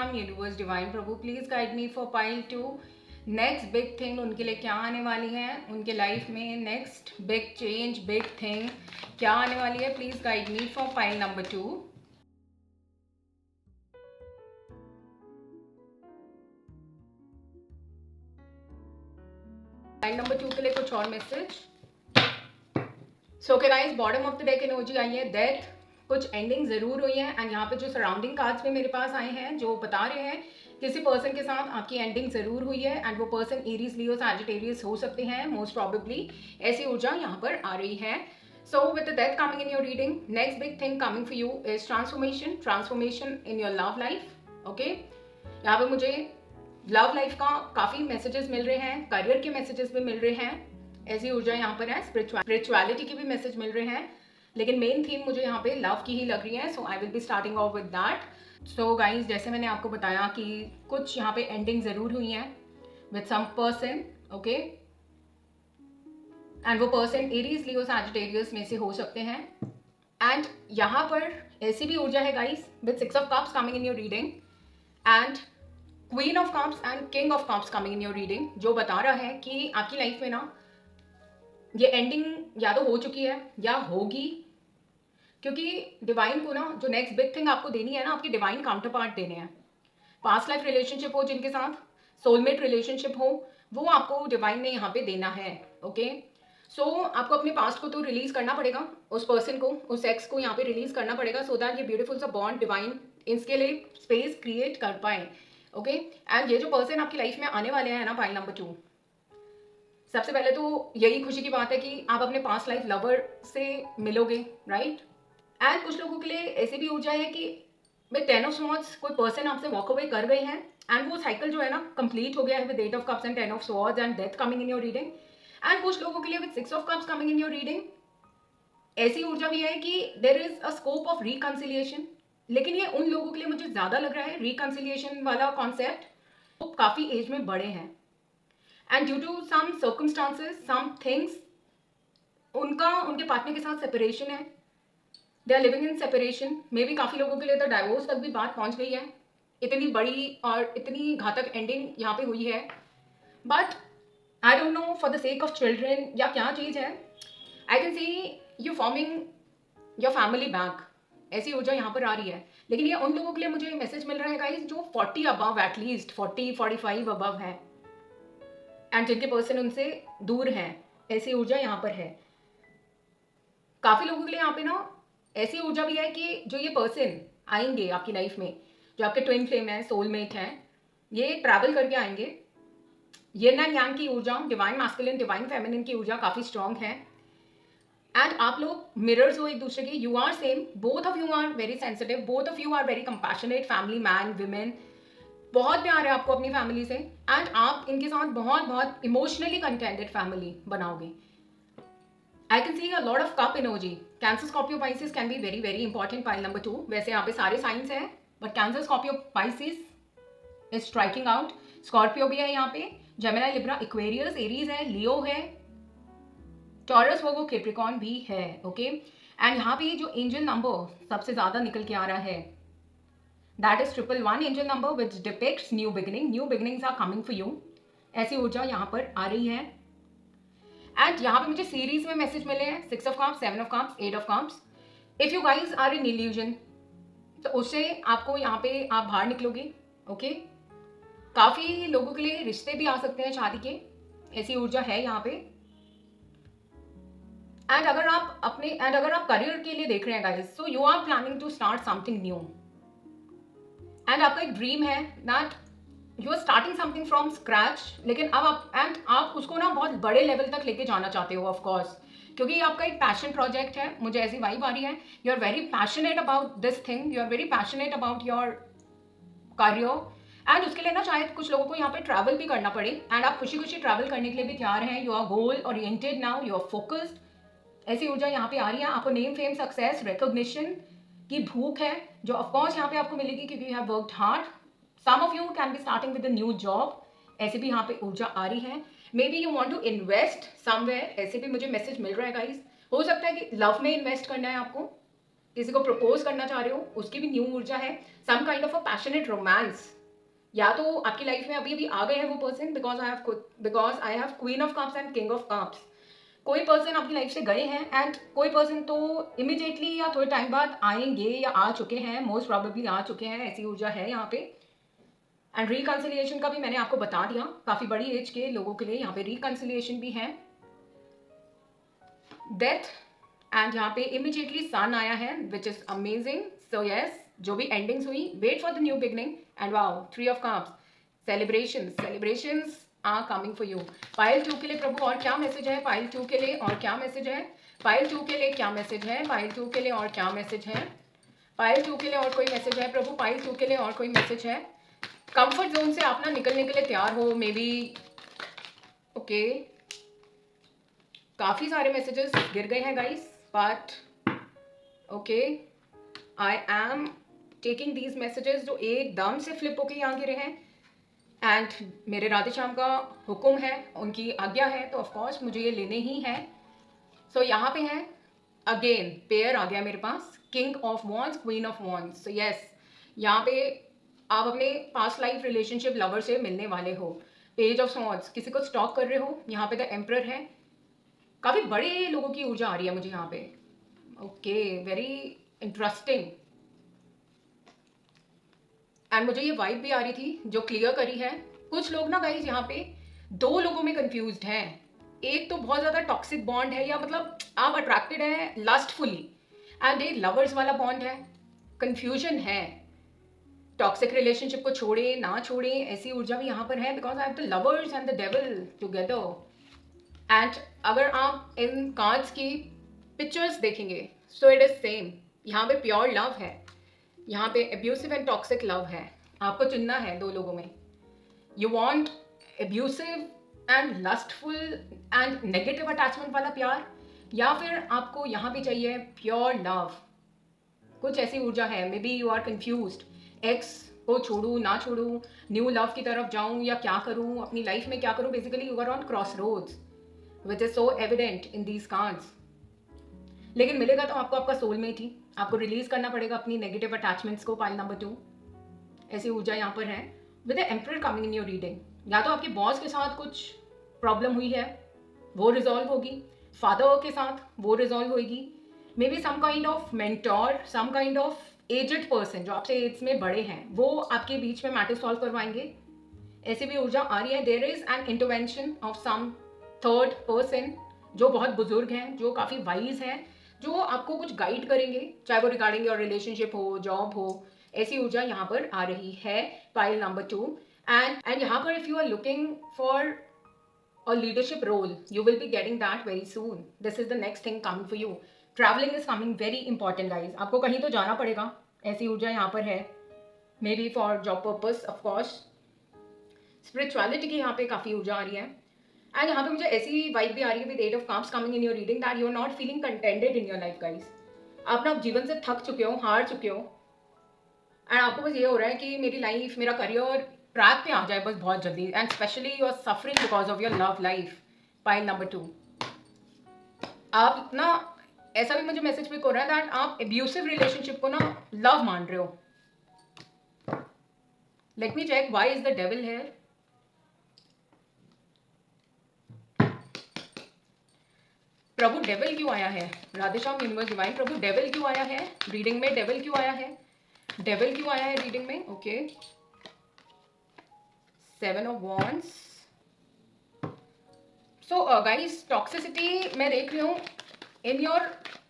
Universe divine प्रभु please guide me for pile 2। Next big thing उनके लिए क्या आने वाली है, उनके लाइफ में next big change, big thing क्या आने वाली है, please guide me for pile number 2। Pile number 2 के लिए कुछ और message. So okay guys, bottom of the deck energy आई है डेथ, कुछ एंडिंग ज़रूर हुई है। एंड यहाँ पे जो सराउंडिंग कार्ड्स में मेरे पास आए हैं जो बता रहे हैं किसी पर्सन के साथ आपकी एंडिंग ज़रूर हुई है एंड वो पर्सन एरीज, लियो, सैजिटेरियस हो सकते हैं मोस्ट प्रॉबेबली। ऐसी ऊर्जा यहाँ पर आ रही है। So with the death coming in your reading, next big thing coming for you is transformation in your love life. Okay? यहाँ पे मुझे लव लाइफ का काफ़ी मैसेजेस मिल रहे हैं, करियर के मैसेजेस भी मिल रहे हैं। ऐसी ऊर्जा यहाँ पर है। स्पिरिचुअलिटी के भी मैसेज मिल रहे हैं, लेकिन मेन थीम मुझे यहाँ पे लव की ही लग रही है। So I will be starting off with that. So guys, जैसे मैंने आपको बताया कि कुछ यहाँ पे एंडिंग ज़रूर हुई हैं with some person. Okay, and वो पर्सन एरीज, लियो, सैजिटेरियस में से हो सकते हैं। एंड यहाँ पर ऐसी भी ऊर्जा है guys with 6 of cups coming in your reading and queen of cups and king of cups coming in your reading, जो बता रहा है कि आपकी लाइफ में ना ये एंडिंग या तो हो चुकी है या होगी, क्योंकि डिवाइन को ना जो नेक्स्ट बिग थिंग आपको देनी है ना, आपके डिवाइन काउंटर पार्ट देने हैं। पास्ट लाइफ रिलेशनशिप हो जिनके साथ, सोलमेट रिलेशनशिप हो, वो आपको डिवाइन ने यहाँ पे देना है। ओके, सो आपको अपने पास्ट को तो रिलीज करना पड़ेगा, उस पर्सन को, उस एक्स को यहाँ पे रिलीज करना पड़ेगा, सो दैट ये ब्यूटीफुल सा बॉन्ड डिवाइन इसके लिए स्पेस क्रिएट कर पाए। ओके, एंड ये जो पर्सन आपकी लाइफ में आने वाले हैं ना, पाइल नंबर 2, सबसे पहले तो यही खुशी की बात है कि आप अपने पास्ट लाइफ लवर से मिलोगे, राइट। एंड कुछ लोगों के लिए ऐसी भी ऊर्जा है कि विद 10 ऑफ स्वॉर्ड्स कोई पर्सन आपसे वॉक अवे कर गए हैं एंड वो साइकिल जो है ना कंप्लीट हो गया है with 8 of cups and 10 of swords and death coming in your reading. And कुछ लोगों के लिए with 6 of cups coming in your reading ऐसी ऊर्जा भी है कि there is a scope of reconciliation, लेकिन ये उन लोगों के लिए मुझे ज़्यादा लग रहा है रिकंसिलिएशन वाला कॉन्सेप्ट, वो काफ़ी एज में बड़े हैं and due to some circumstances, some things, उनके पार्टनर के साथ सेपरेशन है, they are living in separation. Maybe काफ़ी लोगों के लिए तो डाइवोर्स तक भी बात पहुंच गई है, इतनी बड़ी और इतनी घातक एंडिंग यहाँ पे हुई है। But I don't know for the sake of children या क्या चीज़ है, I can C you forming your family back, ऐसी ऊर्जा यहाँ पर आ रही है। लेकिन ये उन लोगों के लिए मुझे मैसेज मिल रहा है गाइस जो 40 अबव, एटलीस्ट 40-45 अबव है एंड जिनके पर्सन उनसे दूर हैं, ऐसी ऊर्जा यहाँ पर है। काफ़ी लोगों के लिए यहाँ पे ना ऐसी ऊर्जा भी है कि जो ये पर्सन आएंगे आपकी लाइफ में, जो आपके ट्विन फ्लेम है, सोलमेट हैं, ये ट्रैवल करके आएंगे। यिन एंड यांग की ऊर्जा, डिवाइन मैस्कुलिन, डिवाइन फेमिनिन की ऊर्जा काफ़ी स्ट्रॉन्ग है एंड आप लोग मिरर्स हो एक दूसरे के। You are same, both of you are very sensitive, both of you are very compassionate family man women, बहुत प्यार है आपको अपनी फैमिली से एंड आप इनके साथ बहुत बहुत इमोशनली कंटेंटेड फैमिली बनाओगे। आई can see a lot of cup energy. Cancer, Scorpio, Pisces can be very very important pile number 2। वैसे यहाँ पे सारे साइंस हैं but cancer, Scorpio, Pisces is striking out. Scorpio भी है यहाँ पे, जेमिनी, लिब्रा, एक्वेरियस, एरीज है, लियो है, टॉरस, वर्गो, कैप्रिकॉर्न भी है। ओके, एंड यहाँ पे जो एंजल नंबर सबसे ज्यादा निकल के आ रहा है, that is 111 angel number which depicts new beginning. New beginnings are coming for you, ऐसी ऊर्जा यहाँ पर आ रही है। एंड यहाँ पे मुझे सीरीज में मैसेज मिले हैं 6 of cups, 7 of cups, 8 of cups. If you guys are in illusion, तो उससे आपको यहाँ पे आप बाहर निकलोगे। ओके, काफी लोगों के लिए रिश्ते भी आ सकते हैं शादी के, ऐसी ऊर्जा है यहाँ पे। एंड अगर आप करियर के लिए देख रहे हैं guys, so you are planning to start something new and आपका एक ड्रीम है that you are starting something from scratch, लेकिन अब आप उसको ना बहुत बड़े लेवल तक लेके जाना चाहते हो ऑफ कोर्स, क्योंकि ये आपका एक पैशन प्रोजेक्ट है, मुझे ऐसी वाइब आ रही है। You are very passionate about this thing, you are very passionate about your career and उसके लिए ना शायद कुछ लोगों को यहाँ पे ट्रैवल भी करना पड़े एंड आप खुशी खुशी ट्रैवल करने के लिए भी तैयार हैं। You are goal oriented now, you are focused, ऐसी ऊर्जा यहाँ पे आ रही है। आपको नेम, फेम, सक्सेस, रिकॉग्निशन की भूख है, जो ऑफकोर्स यहाँ पे आपको मिलेगी क्योंकि you have worked hard. Some of you can be starting with a new job, ऐसे भी यहाँ पे ऊर्जा आ रही है। Maybe you want to invest somewhere, ऐसे भी मुझे मैसेज मिल रहा है गाइस। हो सकता है कि लव में इन्वेस्ट करना है आपको, किसी को प्रपोज करना चाह रहे हो, उसकी भी न्यू ऊर्जा है। Some kind of a passionate romance, या तो आपकी लाइफ में अभी अभी आ गए हैं वो person, because I have queen of cups and king of cups. कोई पर्सन आपकी लाइफ से गए हैं एंड कोई पर्सन तो इमिडिएटली या थोड़े टाइम बाद आएंगे या आ चुके हैं, मोस्ट प्रोबेबली आ चुके हैं, ऐसी ऊर्जा है यहाँ पे। एंड रिकंसिलिएशन का भी मैंने आपको बता दिया, काफी बड़ी एज के लोगों के लिए यहाँ पे रिकंसिलिएशन भी है। डेथ एंड यहाँ पे इमिजिएटली सन आया है which is amazing. So yes, जो भी एंडिंग्स हुई, wait for the new beginning. And wow, 3 of Cups. Celebrations are coming for you. Pile 2 के लिए प्रभु और क्या मैसेज है? पाइल 2 के लिए और क्या मैसेज है? पाइल 2 के लिए क्या मैसेज है? पाइल 2 के लिए और क्या मैसेज है? पाइल 2 के लिए और कोई मैसेज है प्रभु? पाइल 2 के लिए और कोई मैसेज है? कंफर्ट जोन से आप ना निकलने के लिए तैयार हो, मे बी. ओके, काफ़ी सारे मैसेजेस गिर गए हैं guys, but okay, I am taking these messages जो एकदम से फ्लिप होके यहाँ गिरे हैं. एंड मेरे राधे श्याम का हुक्म है, उनकी आज्ञा है, तो ऑफकोर्स मुझे ये लेने ही है. सो यहाँ पे है अगेन पेयर आ गया मेरे पास, king of wands, queen of wands. So yes, यहाँ पे आप अपने पास्ट लाइफ रिलेशनशिप लवर से मिलने वाले हो. पेज ऑफ स्वॉर्ड्स, किसी को स्टॉक कर रहे हो. यहाँ पे द एम्परर है. काफ़ी बड़े लोगों की ऊर्जा आ रही है मुझे यहाँ पे. Okay, very interesting. एंड मुझे ये वाइब भी आ रही थी जो क्लियर करी है. कुछ लोग ना गाइज यहाँ पे 2 लोगों में कंफ्यूज्ड हैं. एक तो बहुत ज़्यादा टॉक्सिक बॉन्ड है, या मतलब आप अट्रैक्टेड हैं लस्टफुली, एंड एक लवर्स वाला बॉन्ड है. कंफ्यूजन है. टॉक्सिक रिलेशनशिप को छोड़े ना छोड़े, ऐसी ऊर्जा भी यहाँ पर है, because I have the lovers and the devil together. And अगर आप इन कार्ड्स की पिक्चर्स देखेंगे, सो इट इज सेम. यहाँ पे प्योर लव है, यहाँ पे एब्यूसिव एंड टॉक्सिक लव है. आपको चुनना है 2 लोगों में. You want abusive and lustful and negative attachment वाला प्यार, या फिर आपको यहाँ पे चाहिए प्योर लव. कुछ ऐसी ऊर्जा है. Maybe you are confused, ex को छोड़ूं ना छोड़ूं, न्यू लव की तरफ जाऊं या क्या करूं, अपनी लाइफ में क्या करूं. Basically you are on cross roads which is so evident in these cards. लेकिन मिलेगा तो आपको आपका सोलमेट ही. आपको रिलीज करना पड़ेगा अपनी नेगेटिव अटैचमेंट्स को. पाइल नंबर 2, ऐसी ऊर्जा यहाँ पर है with the emperor coming in your reading. या तो आपके बॉस के साथ कुछ प्रॉब्लम हुई है, वो रिजॉल्व होगी. फादर के साथ वो रिजॉल्व होगी. Maybe some kind of mentor, some kind of aged person जो आपसे एज में बड़े हैं, वो आपके बीच में मैटर सॉल्व करवाएंगे. ऐसी भी ऊर्जा आ रही है. There is an intervention of some third person जो बहुत बुजुर्ग हैं, जो काफ़ी वाइज हैं, जो आपको कुछ गाइड करेंगे, चाहे वो रिगार्डिंग योर रिलेशनशिप हो, जॉब हो. ऐसी ऊर्जा यहाँ पर आ रही है. Pile number 2. एंड यहाँ पर if you are looking for a leadership role, you will be getting that very soon. This is the next thing coming for you. Traveling is coming very important guys. आपको कहीं तो जाना पड़ेगा, ऐसी ऊर्जा यहाँ पर है. May be for job purpose of course. Spirituality की यहाँ पे काफ़ी ऊर्जा आ रही है. एंड यहाँ पे मुझे ऐसी वाइब भी आ रही है with 8 of Cups coming in your reading that you are not feeling contented in your life guys. आप ना जीवन से थक चुके हो, हार चुके हो, एंड आपको बस ये हो रहा है कि मेरी लाइफ, मेरा करियर ट्रैक पे आ जाए बस बहुत जल्दी. And specially you are suffering because of your love life. Pile number 2. आप ना, ऐसा भी मुझे मैसेज पिक हो रहा है दैट आप एब्यूसिव रिलेशनशिप को ना लव मान रहे हो. Let me check why is the devil here. प्रभु डेविल क्यों आया है? राधेश्याम यूनिवर्स डिवाइन, प्रभु डेविल क्यों आया है रीडिंग में? डेविल क्यों आया है? डेविल क्यों आया है रीडिंग में? Okay, 7 of Wands. So guys, toxicity मैं देख रही हूँ in your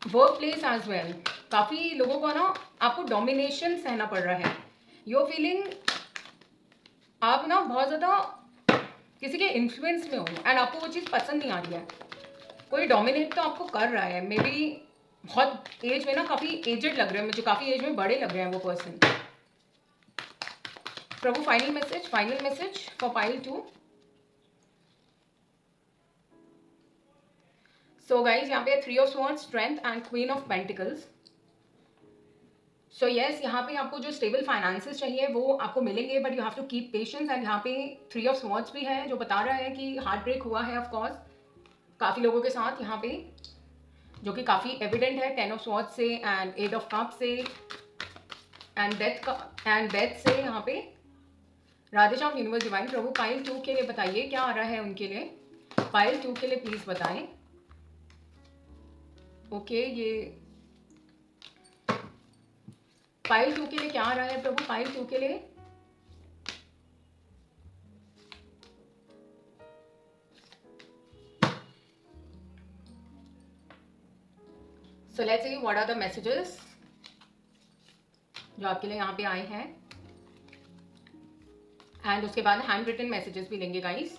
work place as well. काफ़ी लोगों को ना आपको डोमिनेशन सहना पड़ रहा है. योर फीलिंग आप ना बहुत ज़्यादा किसी के इन्फ्लुएंस में हो, एंड आपको वो चीज़ पसंद नहीं आ रही है. कोई डोमिनेट तो आपको कर रहा है. मे बी बहुत एज में ना, काफ़ी एजेड लग रहे हैं मुझे, काफ़ी एज में बड़े लग रहे हैं वो person. Prabhu final message for pile 2. So guys, यहाँ पे 3 of Swords, strength and queen of pentacles. So yes, यहाँ पे आपको जो स्टेबल फाइनेंसेस चाहिए वो आपको मिलेंगे, but you have to keep patience. And यहाँ पे 3 of Swords भी है जो बता रहा है कि हार्ट ब्रेक हुआ है ऑफकोर्स काफ़ी लोगों के साथ यहाँ पे, जो कि काफ़ी एविडेंट है 10 of Swords से एंड 8 of Cups से एंड डेथ से. यहाँ पे राधेश्याम यूनिवर्स डिवाइन, प्रभु पाइल 2 के लिए बताइए क्या आ रहा है उनके लिए. पाइल 2 के लिए प्लीज बताएं. ओके, ये पाइल 2 के लिए क्या आ रहा है प्रभु? पाइल 2 के लिए so let's see what are the messages जो आपके लिए यहाँ पे आए हैं, एंड उसके बाद हैंड रिटन मैसेजेस भी लेंगे गाइस।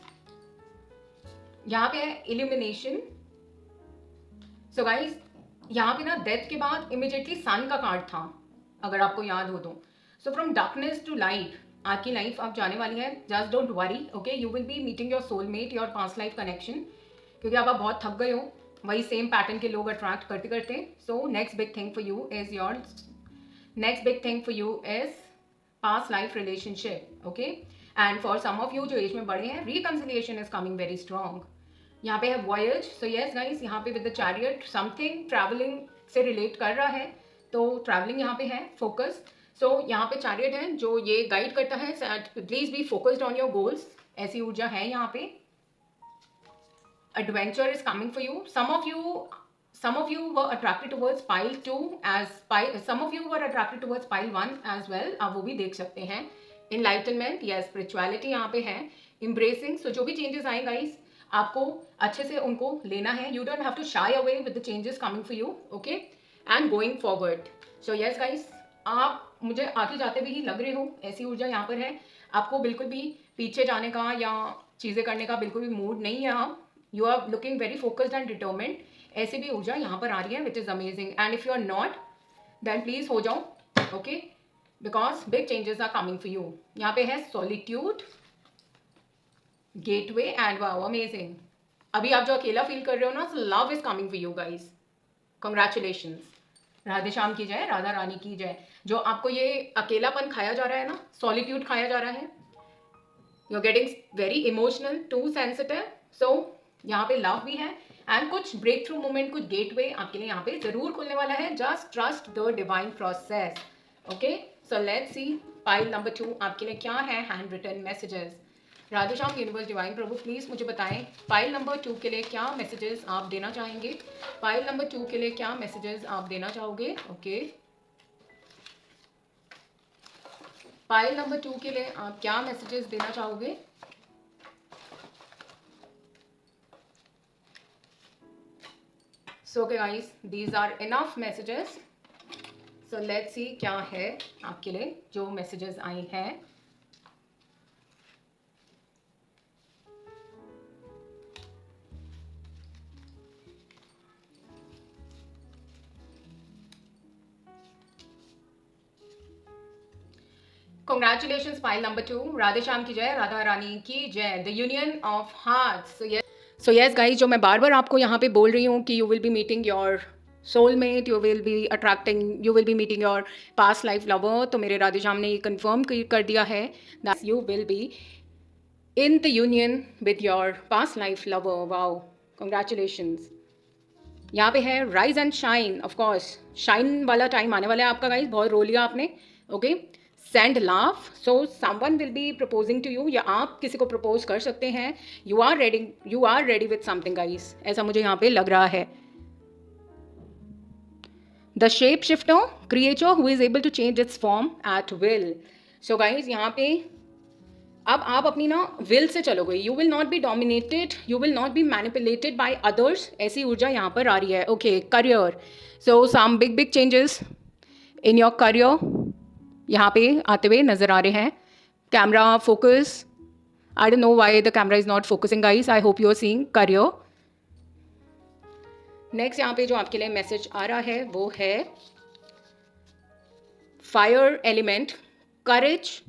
यहाँ पे है इल्यूमिनेशन। सो गाइस यहाँ पे ना डेथ के बाद इमिडिएटली सन का कार्ड था, अगर आपको याद हो तो। So from darkness to light आपकी लाइफ आप जाने वाली है। Just don't worry, okay, you will be meeting your soulmate, your past life connection, क्योंकि आप बहुत थक गए हो वही सेम पैटर्न के लोग अट्रैक्ट करते करते। So next big thing for you is your next big thing for you is past life relationship, okay. And for some of you जो एज में बड़े हैं, reconciliation is coming very strong. यहाँ पे है वॉयज। सो यस गाइस, यहाँ पे with the chariot something travelling से रिलेट कर रहा है, तो ट्रैवलिंग यहाँ पे है फोकस। सो यहाँ पे चैरियट है जो ये गाइड करता है, please be focused on your goals, ऐसी ऊर्जा है यहाँ पे। Adventure is coming for you. some of you were attracted towards pile 2 as pile, some of you were attracted towards pile 1 as well, आप वो भी देख सकते हैं। enlightenment, yes, spirituality यहाँ पे है। embracing, so जो भी changes आए guys, आपको अच्छे से उनको लेना है। you don't have to shy away with the changes coming for you, okay, and going forward. so yes guys, आप मुझे आगे जाते भी ही लग रहे हो, ऐसी ऊर्जा यहाँ पर है। आपको बिल्कुल भी पीछे जाने का या चीज़ें करने का बिल्कुल भी मूड नहीं है। आप you are looking very focused and determined, ऐसी भी ऊर्जा यहाँ पर आ रही है, which is amazing. And if you are not, then please हो जाओ, okay, because big changes are coming for you. यहाँ पे है solitude, gateway and wow, amazing. अभी आप जो अकेला फील कर रहे हो ना, love is coming for you guys, congratulations. Radhe Shyam की जय, राधा रानी की जय। जो आपको ये अकेलापन खाया जा रहा है ना, सॉलिट्यूड खाया जा रहा है, you are getting very emotional, too sensitive. So यहाँ पे लव भी है, एंड कुछ ब्रेक थ्रू मोमेंट, कुछ गेटवे आपके लिए यहाँ पे जरूर खुलने वाला है। Just trust the divine process, okay. So let's see pile number 2 आपके लिए क्या है, handwritten messages. Radheshyam universe divine प्रभु प्लीज मुझे बताएं पाइल नंबर 2 के लिए क्या मैसेजेस आप देना चाहेंगे। पाइल नंबर 2 के लिए क्या मैसेजेस आप देना चाहोगे, ओके। पाइल नंबर 2 के लिए आप क्या मैसेजेस देना चाहोगे। So guys, these are enough messages. So let's see क्या है आपके लिए जो messages आए हैं। Congratulations pile number 2, Radhe Shyam की जय, राधा रानी की जय, the union of hearts. So yes guys, जो मैं बार बार आपको यहाँ पे बोल रही हूँ कि you will be meeting your soulmate, you will B attracting, you will be meeting your past life lover, तो मेरे राधे श्याम ने ये कन्फर्म कर दिया है that you will be in the union with your past life lover. Wow, congratulations. यहाँ पे है rise and shine, of course shine वाला टाइम आने वाला है आपका गाइज, बहुत रो लिया आपने, okay. Send love, so someone will be proposing to you, या आप किसी को प्रपोज कर सकते हैं। You are ready with something guys, ऐसा मुझे यहाँ पे लग रहा है। The shape shifter, creature who is able to change its form at will. So guys यहाँ पे अब आप अपनी ना विल से चलोगे, you will not be dominated, you will not be manipulated by others, ऐसी ऊर्जा यहाँ पर आ रही है, okay. Career, so some big changes in your career यहाँ पे आते हुए नजर आ रहे हैं। Camera focus, I don't know why the camera is not focusing guys, I hope you are seeing career. Next यहाँ पे जो आपके लिए मैसेज आ रहा है वो है fire element, courage,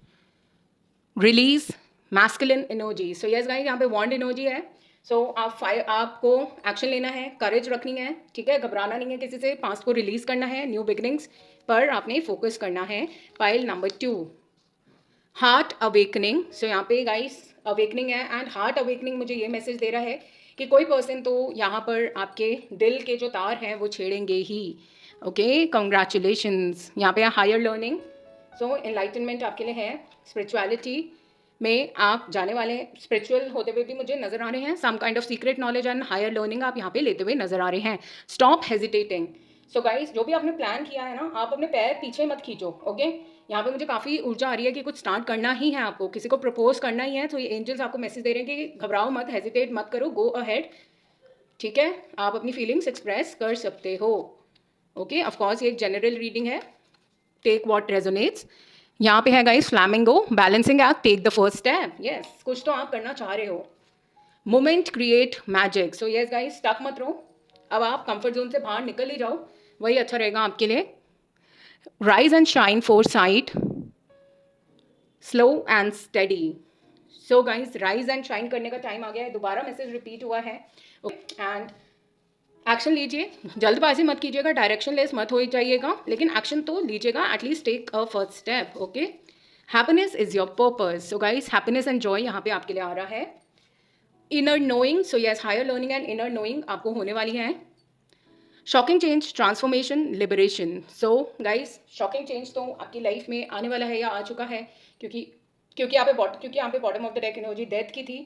release, masculine energy. So yes guys, यहाँ पे वॉन्ड एनर्जी है। सो आपको एक्शन लेना है, करेज रखनी है, ठीक है, घबराना नहीं है किसी से, पास्ट को रिलीज करना है, न्यू बिगनिंग्स पर आपने फोकस करना है। Pile number 2, heart awakening. So यहाँ पे गाइस अवेकनिंग है, एंड हार्ट अवेकनिंग मुझे ये मैसेज दे रहा है कि कोई पर्सन तो यहाँ पर आपके दिल के जो तार हैं वो छेड़ेंगे ही, ओके। कंग्रेचुलेशंस। यहाँ पे हायर लर्निंग, सो एनलाइटनमेंट आपके लिए है। स्पिरिचुअलिटी में आप जाने वाले हैं, स्पिरिचुअल होते हुए भी मुझे नजर आ रहे हैं। Some kind of secret knowledge and higher learning आप यहाँ पे लेते हुए नजर आ रहे हैं। Stop hesitating. सो गाइस, जो भी आपने प्लान किया है ना, आप अपने पैर पीछे मत खींचो, ओके। यहाँ पे मुझे काफ़ी ऊर्जा आ रही है कि कुछ स्टार्ट करना ही है आपको, किसी को प्रपोज करना ही है, तो ये एंजल्स आपको मैसेज दे रहे हैं कि घबराओ मत, हेजिटेट मत करो, गो अहेड, ठीक है, आप अपनी फीलिंग्स एक्सप्रेस कर सकते हो। ओके, ऑफ कोर्स ये एक जनरल रीडिंग है, टेक व्हाट रेजोनेट्स। यहाँ पे है guys flamingo, balancing act, take the first step. Yes, कुछ तो आप करना चाह रहे हो। Moment create magic. So yes guys, stuck मत रहो, अब आप कंफर्ट जोन से बाहर निकल ही जाओ, वही अच्छा रहेगा आपके लिए। Rise and shine for site, slow and study. So guys, rise and shine करने का टाइम आ गया है, दोबारा मैसेज रिपीट हुआ है। एंड एक्शन लीजिए, जल्दबाजी मत कीजिएगा, डायरेक्शन लेस मत हो जाइएगा, लेकिन एक्शन तो लीजिएगा, at least take a first step. Okay, happiness is your purpose. So guys, happiness and joy यहाँ पे आपके लिए आ रहा है। Inner knowing, so yes, higher learning and inner knowing आपको होने वाली है। Shocking change, transformation, liberation. So guys, shocking change तो आपकी लाइफ में आने वाला है या आ चुका है, क्योंकि क्योंकि यहाँ पे bottom of the deck energy death की थी।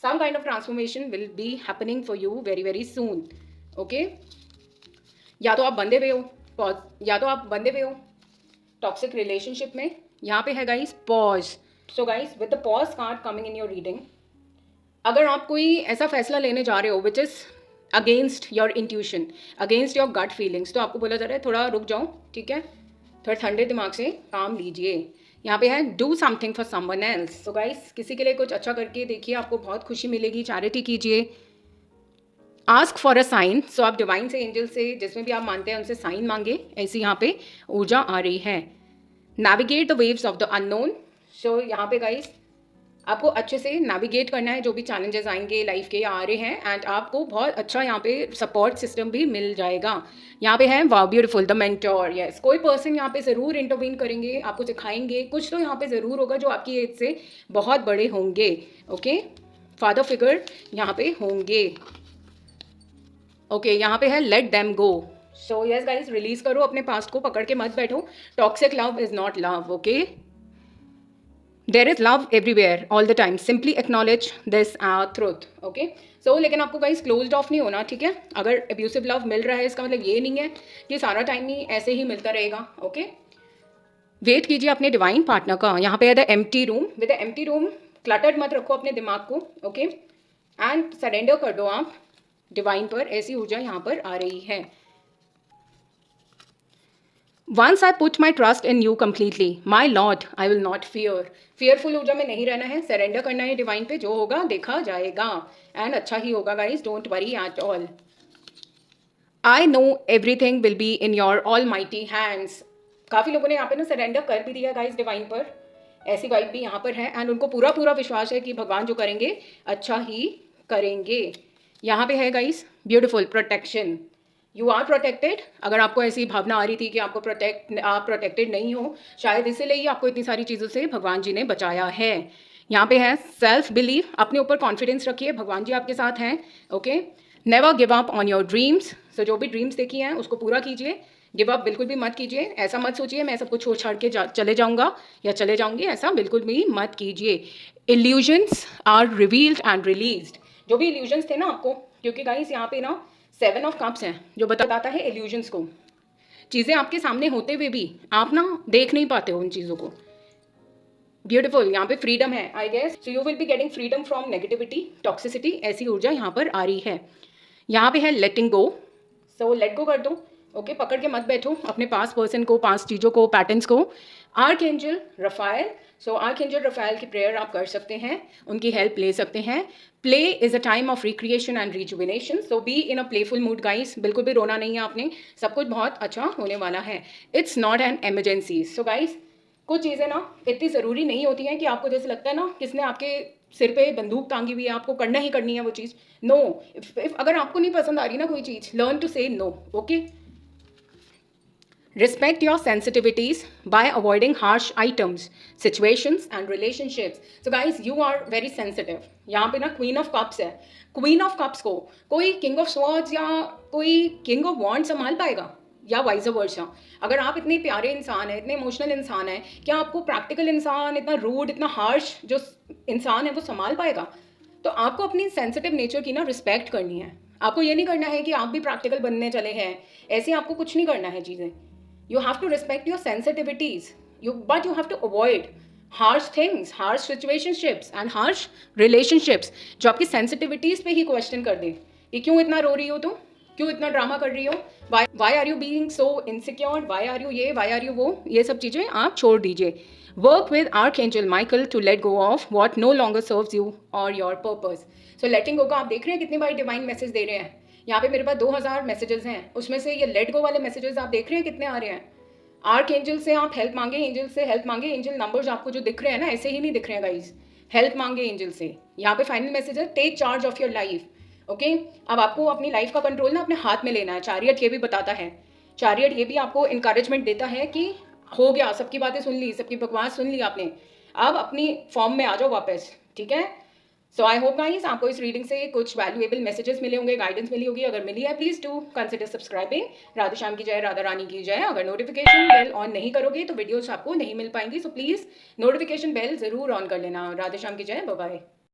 Some kind of transformation will be happening for you very very soon. Okay, या तो आप बंधे हुए हो टॉक्सिक रिलेशनशिप में। यहाँ पे है guys pause. So guys, with the pause card coming in your reading, अगर आप कोई ऐसा फैसला लेने जा रहे हो which is against your intuition, against your gut feelings, तो आपको बोला जा रहा है थोड़ा रुक जाओ, ठीक है, थोड़ा ठंडे दिमाग से काम लीजिए। यहाँ पे है do something for someone else. So guys, किसी के लिए कुछ अच्छा करके देखिए, आपको बहुत खुशी मिलेगी, चैरिटी कीजिए। Ask for a sign. So आप डिवाइन से, एंजल से, जिसमें भी आप मानते हैं उनसे साइन मांगे, ऐसी यहाँ पे ऊर्जा आ रही है। Navigate the waves of the unknown. So यहाँ पे गाइस, आपको अच्छे से नेविगेट करना है, जो भी चैलेंजेस आएंगे लाइफ के या आ रहे हैं, एंड आपको बहुत अच्छा यहाँ पे सपोर्ट सिस्टम भी मिल जाएगा। यहाँ पे है wow beautiful, the mentor. Yes, कोई पर्सन यहाँ पे ज़रूर इंटरवीन करेंगे, आपको सिखाएंगे, कुछ तो यहाँ पे ज़रूर होगा जो आपकी एज से बहुत बड़े होंगे। ओके, फादर फिगर यहाँ पे होंगे। ओके, यहाँ पे है let them go. So yes guys, release करो अपने पास्ट को, पकड़ के मत बैठो। Toxic love is not love. Okay, there is love everywhere all the time, simply acknowledge this truth. Okay, so लेकिन आपको गाइस क्लोज्ड ऑफ नहीं होना, ठीक है। अगर अब्यूसिव लव मिल रहा है, इसका मतलब ये नहीं है कि सारा टाइम ही ऐसे ही मिलता रहेगा। ओके, वेट कीजिए अपने डिवाइन पार्टनर का। यहाँ पे है the empty room. With the empty room, cluttered मत रखो अपने दिमाग को। ओके, एंड सरेंडर कर दो आप डिवाइन पर, ऐसी ऊर्जा यहाँ पर आ रही है। Once I put my trust in you completely my lord, I will not fear. Fearful ऊर्जा में नहीं रहना है, सरेंडर करना है डिवाइन पे, जो होगा देखा जाएगा, एंड अच्छा ही होगा guys, don't worry at all. I know everything will be in your all mighty hands. काफ़ी लोगों ने यहाँ पे ना सरेंडर कर भी दिया गाइज डिवाइन पर, ऐसी वाइब भी यहाँ पर है, एंड उनको पूरा पूरा विश्वास है कि भगवान जो करेंगे अच्छा ही करेंगे। यहाँ पे है guys beautiful protection, you are protected. अगर आपको ऐसी भावना आ रही थी कि आप प्रोटेक्टेड नहीं हो, शायद इसीलिए ही आपको इतनी सारी चीज़ों से भगवान जी ने बचाया है। यहाँ पे है सेल्फ बिलीव, अपने ऊपर कॉन्फिडेंस रखिए, भगवान जी आपके साथ हैं। Okay, never give up on your dreams. So जो भी ड्रीम्स देखी हैं उसको पूरा कीजिए, गिव अप बिल्कुल भी मत कीजिए। ऐसा मत सोचिए मैं सब कुछ छोड़ छाड़ के चले जाऊँगा या चले जाऊँगी, ऐसा बिल्कुल भी मत कीजिए। Illusions are revealed and released. जो भी इल्यूजन्स थे ना आपको, क्योंकि गाइस यहाँ पे ना 7 ऑफ कप्स हैं, जो बताता है इल्यूजन्स को। चीज़ें आपके सामने होते हुए भी आप ना देख नहीं पाते हो उन चीज़ों को। ब्यूटीफुल, यहाँ पे फ्रीडम है I guess. So you will be getting freedom from negativity, toxicity, ऐसी ऊर्जा यहाँ पर आ रही है। यहाँ पे है लेटिंग गो। सो लेट गो कर दो। ओके, पकड़ के मत बैठो अपने पास पर्सन को, पास चीज़ों को, पैटर्न्स को। Archangel Rafale. सो आर्कएंजल रफाएल की प्रेयर आप कर सकते हैं, उनकी हेल्प ले सकते हैं। Play is a time of recreation and rejuvenation. So be in a playful mood guys, बिल्कुल भी रोना नहीं है आपने, सब कुछ बहुत अच्छा होने वाला है। It's not an emergency. So guys, कुछ चीज़ें ना इतनी ज़रूरी नहीं होती हैं कि आपको जैसे लगता है ना किसने आपके सिर पे बंदूक टांगी हुई है, आपको करना ही करनी है वो चीज़। नो, अगर आपको नहीं पसंद आ रही ना कोई चीज़, learn to say no. Okay, respect your sensitivities by avoiding harsh items, situations and relationships. So guys, you are very sensitive. यहाँ पे ना क्वीन ऑफ कप्स है, क्वीन ऑफ कप्स को कोई किंग ऑफ स्वॉर्ड्स या कोई किंग ऑफ वॉन्ड संभाल पाएगा, या वाइज वर्सा। अगर आप इतने प्यारे इंसान हैं, इतने इमोशनल इंसान हैं, क्या आपको प्रैक्टिकल इंसान, इतना रूड, इतना हार्श जो इंसान है वो संभाल पाएगा? तो आपको अपनी सेंसिटिव नेचर की ना रिस्पेक्ट करनी है। आपको ये नहीं करना है कि आप भी प्रैक्टिकल बनने चले हैं, ऐसे आपको कुछ नहीं करना है चीज़ें। You have to respect your sensitivities, but you have to avoid harsh things, harsh situationships and harsh relationships जो आपकी sensitivities पे ही क्वेश्चन कर दे कि क्यों इतना रो रही हो तुम, क्यों इतना ड्रामा कर रही हो, why are you being so insecure, why are you ये, वाई आर यू वो, ये सब चीज़ें आप छोड़ दीजिए. Work with archangel Michael to let go of what no longer serves you और your purpose. So letting go का आप देख रहे हैं कितनी बार डिवाइन मैसेज दे रहे हैं. यहाँ पे मेरे पास 2000 मैसेजेस हैं, उसमें से ये लेट गो वाले मैसेजेस आप देख रहे हैं कितने आ रहे हैं. आर्क एंजल से आप हेल्प मांगे, एंजल से हेल्प मांगे. एंजल नंबर्स आपको जो दिख रहे हैं ना, ऐसे ही नहीं दिख रहे हैं गाइस. हेल्प मांगे एंजल से. यहाँ पे फाइनल मैसेज है, take charge of your life. Okay, अब आपको अपनी लाइफ का कंट्रोल ना अपने हाथ में लेना है. चैरियट ये भी बताता है, चैरियट ये भी आपको इंकरेजमेंट देता है कि हो गया, सबकी बातें सुन ली, सबकी बकवास सुन ली आपने, अब अपनी फॉर्म में आ जाओ वापस. ठीक है. सो आई होप गाइस आपको इस रीडिंग से कुछ वैल्यूएबल मैसेजेस मिले होंगे, गाइडेंस मिली होगी. अगर मिली है please do consider subscribing. Radhe Shyam की जय, राधा रानी की जय. अगर नोटिफिकेशन बेल ऑन नहीं करोगे तो वीडियोस आपको नहीं मिल पाएंगी. सो प्लीज नोटिफिकेशन बेल जरूर ऑन कर लेना. राधे श्याम की जय. Bye bye.